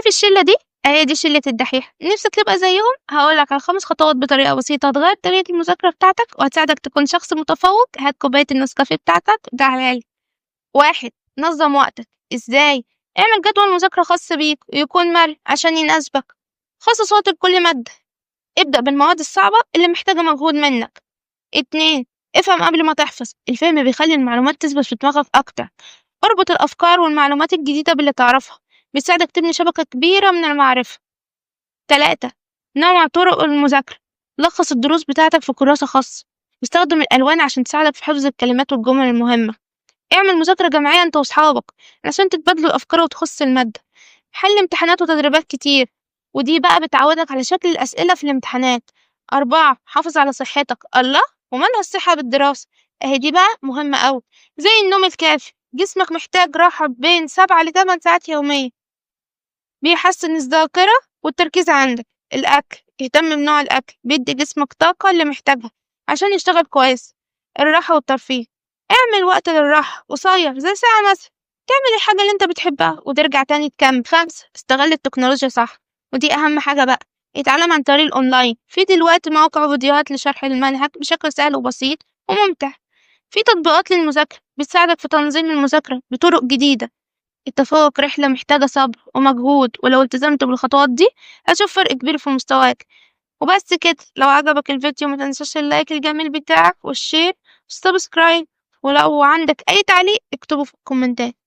شايف الشلة دي؟ أهي دي شلة الدحيح، نفسك تبقى زيهم؟ هقولك على 5 خطوات بطريقة بسيطة هتغير طريقة المذاكرة بتاعتك وهتساعدك تكون شخص متفوق. هات كوباية النسكافيه بتاعتك وتعالى لي. 1. نظم وقتك. ازاي؟ اعمل جدول مذاكرة خاص بيك ويكون مرن عشان يناسبك. خصص وقت لكل مادة. ابدأ بالمواد الصعبة اللي محتاجة مجهود منك. 2. افهم قبل ما تحفظ. الفهم بيخلي المعلومات تثبت في دماغك أكتر. اربط الأفكار والمعلومات الجديدة باللي تعرفها، بيساعدك تبني شبكة كبيرة من المعرفة. 3. نوع طرق المذاكرة. لخص الدروس بتاعتك في كراسة خاصة. استخدم الألوان عشان تساعدك في حفظ الكلمات والجمل المهمة. اعمل مذاكرة جماعية انت وصحابك عشان تتبادلوا الأفكار وتخص المادة. حل امتحانات وتدريبات كتير، ودي بقى بتعودك على شكل الأسئلة في الامتحانات. 4. حافظ على صحتك. الله، ومالها الصحة بالدراسة؟ اهي دي بقى مهمة أوي. زي النوم الكافي، جسمك محتاج راحة بين 7 ل8 ساعات يوميا، بيحسن الذاكرة والتركيز عندك. الأكل، اهتم بنوع الأكل، بيدي جسمك طاقة اللي محتاجها عشان يشتغل كويس. الراحة والترفيه، اعمل وقت للراحة قصير زي ساعة مثلا، تعمل الحاجة اللي انت بتحبها وترجع تاني تكمل. 5. استغل التكنولوجيا صح، ودي أهم حاجة بقى. اتعلم عن طريق الأونلاين، في دلوقتي مواقع وفيديوهات لشرح المنهج بشكل سهل وبسيط وممتع. في تطبيقات للمذاكرة بتساعدك في تنظيم المذاكرة بطرق جديدة. التفوق رحلة محتاجة صبر ومجهود، ولو التزمت بالخطوات دي هتشوف فرق كبير في مستواك. وبس كده، لو عجبك الفيديو متنساش اللايك الجميل بتاعك والشير والسبسكرايب، ولو عندك أي تعليق اكتبه في الكومنتات.